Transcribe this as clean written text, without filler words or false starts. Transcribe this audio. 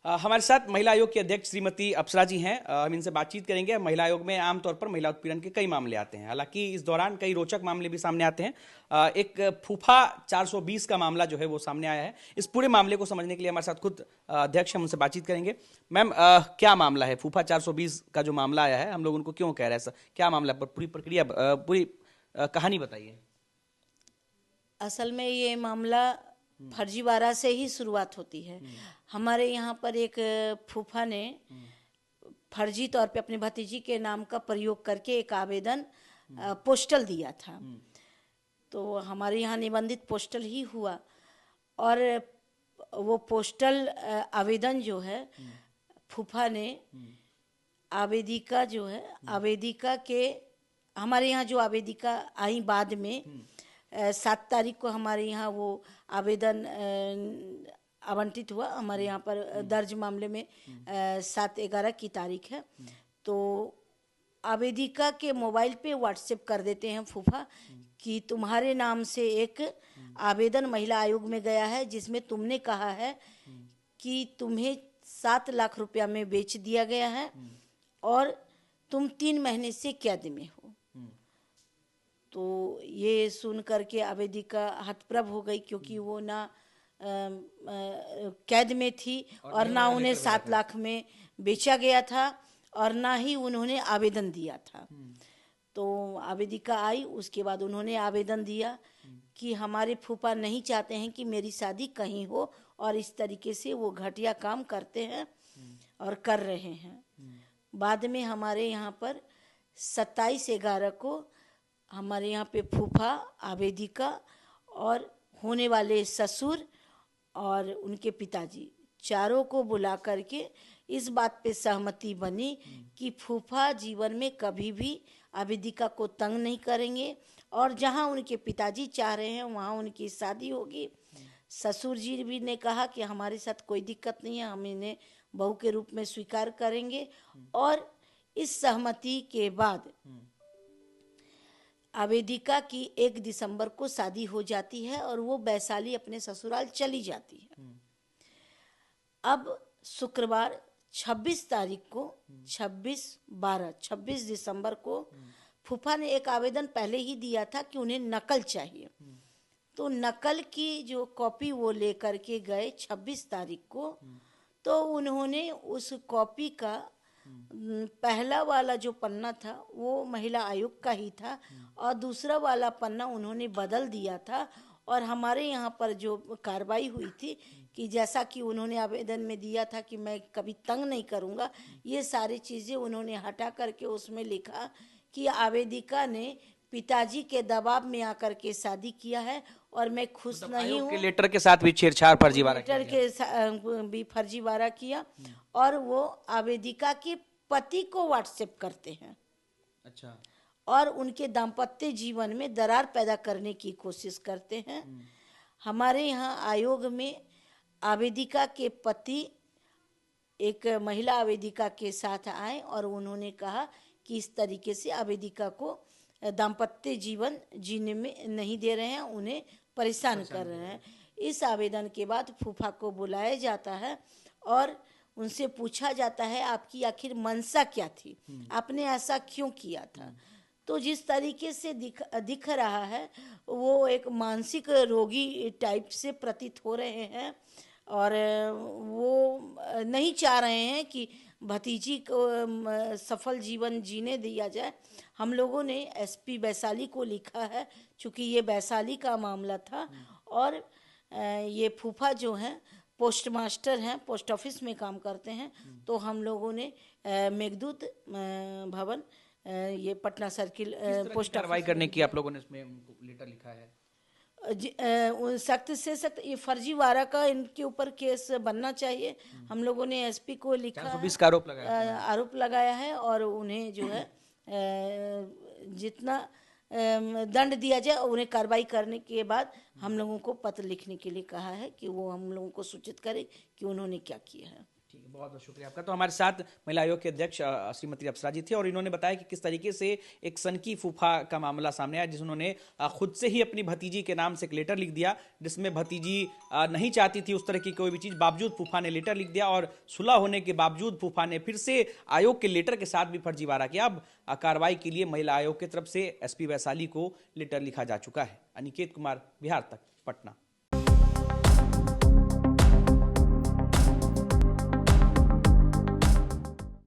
हमारे साथ महिला आयोग की अध्यक्ष श्रीमती अप्सरा जी हैं। हम इनसे बातचीत करेंगे। महिला आयोग में आमतौर पर महिला उत्पीड़न के कई मामले आते हैं, हालांकि इस दौरान कई रोचक मामले भी सामने आते हैं। एक फूफा 420 का मामला जो है वो सामने आया है। इस पूरे मामले को समझने के लिए हमारे साथ खुद अध्यक्ष हम उनसे बातचीत करेंगे। मैम, क्या मामला है फूफा 420 का जो मामला आया है, हम लोग उनको क्यों कह रहे हैं सर, क्या मामला है, पूरी प्रक्रिया, पूरी कहानी बताइए। असल में ये मामला फर्जीवाड़ा से ही शुरुआत होती है। हमारे यहाँ पर एक फूफा ने फर्जी तौर पे अपने भतीजी के नाम का प्रयोग करके एक आवेदन पोस्टल दिया था। तो हमारे यहाँ निबंधित पोस्टल ही हुआ और वो पोस्टल आवेदन जो है फूफा ने आवेदिका जो है आवेदिका के हमारे यहाँ जो आवेदिका आई बाद में 7 तारीख को हमारे यहाँ वो आवेदन आवंटित हुआ। हमारे यहाँ पर दर्ज मामले में 7/11 की तारीख है। तो आवेदिका के मोबाइल पे व्हाट्सएप कर देते हैं फूफा कि तुम्हारे नाम से एक आवेदन महिला आयोग में गया है जिसमें तुमने कहा है कि तुम्हें 7 लाख रुपया में बेच दिया गया है और तुम 3 महीने से कैद में हो। तो ये सुन करके आवेदिका हतप्रभ हो गई, क्योंकि वो ना कैद में थी और ना उन्हें 7 लाख में बेचा गया था और ना ही उन्होंने आवेदन दिया था। तो आवेदिका आई, उसके बाद उन्होंने आवेदन दिया कि हमारे फूफा नहीं चाहते हैं कि मेरी शादी कहीं हो और इस तरीके से वो घटिया काम करते हैं और कर रहे हैं। बाद में हमारे यहाँ पर 27/11 को हमारे यहाँ पे फूफा, आवेदिका और होने वाले ससुर और उनके पिताजी चारों को बुला करके इस बात पे सहमति बनी कि फूफा जीवन में कभी भी आवेदिका को तंग नहीं करेंगे और जहाँ उनके पिताजी चाह रहे हैं वहाँ उनकी शादी होगी। ससुर जी भी ने कहा कि हमारे साथ कोई दिक्कत नहीं है, हम इन्हें बहू के रूप में स्वीकार करेंगे। और इस सहमति के बाद आवेदिका की 1 दिसंबर को शादी हो जाती है और वो वैशाली अपने ससुराल चली जाती है। अब शुक्रवार 26 तारीख को 26 दिसंबर को फूफा ने एक आवेदन पहले ही दिया था कि उन्हें नकल चाहिए। तो नकल की जो कॉपी वो लेकर के गए 26 तारीख को। तो उन्होंने उस कॉपी का पहला वाला जो पन्ना था वो महिला आयोग का ही था और दूसरा वाला पन्ना उन्होंने बदल दिया था। और हमारे यहाँ पर जो कार्रवाई हुई थी कि जैसा कि उन्होंने आवेदन में दिया था कि मैं कभी तंग नहीं करूँगा, ये सारी चीज़ें उन्होंने हटा करके उसमें लिखा कि आवेदिका ने पिताजी के दबाव में आकर के शादी किया है और मैं खुश नहीं हूँ। लेटर के साथ भी छेड़छाड़, फर्जीवाड़ा लेटर के भी फर्जीवाड़ा किया और वो आवेदिका के पति को व्हाट्सएप करते हैं। अच्छा। और उनके दाम्पत्य जीवन में दरार पैदा करने की कोशिश करते हैं। हमारे यहाँ आयोग में आवेदिका के पति एक महिला आवेदिका के साथ आए और उन्होंने कहा कि इस तरीके से आवेदिका को दाम्पत्य जीवन जीने में नहीं दे रहे हैं, उन्हें परेशान कर रहे हैं। इस आवेदन के बाद फूफा को बुलाया जाता है और उनसे पूछा जाता है आपकी आखिर मंशा क्या थी, आपने ऐसा क्यों किया था। तो जिस तरीके से दिख रहा है वो एक मानसिक रोगी टाइप से प्रतीत हो रहे हैं और वो नहीं चाह रहे हैं कि भतीजी को सफल जीवन जीने दिया जाए। हम लोगों ने एसपी वैशाली को लिखा है, चूँकि ये वैशाली का मामला था और ये फूफा जो हैं पोस्ट मास्टर हैं, पोस्ट ऑफिस में काम करते हैं। तो हम लोगों ने मेघदूत भवन ये पटना सर्किल पोस्ट कार्रवाई करने की आप लोगों ने इसमें लेटर लिखा है? सख्त से सख्त ये फर्जीवाड़ा का इनके ऊपर केस बनना चाहिए। हम लोगों ने एसपी को लिखा 420 का आरोप लगाया है और उन्हें जो है जितना दंड दिया जाए उन्हें कार्रवाई करने के बाद हम लोगों को पत्र लिखने के लिए कहा है कि वो हम लोगों को सूचित करे कि उन्होंने क्या किया है। ठीक है, बहुत बहुत शुक्रिया आपका। तो हमारे साथ महिला आयोग के अध्यक्ष श्रीमती अप्सरा जी थी और इन्होंने बताया कि किस तरीके से एक सनकी फूफा का मामला सामने आया, जिन्होंने खुद से ही अपनी भतीजी के नाम से एक लेटर लिख दिया, जिसमें भतीजी नहीं चाहती थी उस तरह की कोई भी चीज़, बावजूद फूफा ने लेटर लिख दिया और सुलह होने के बावजूद फूफा ने फिर से आयोग के लेटर के साथ भी फर्जीवाड़ा किया। अब कार्रवाई के लिए महिला आयोग की तरफ से एसपी वैशाली को लेटर लिखा जा चुका है। अनिकेत कुमार, बिहार तक, पटना।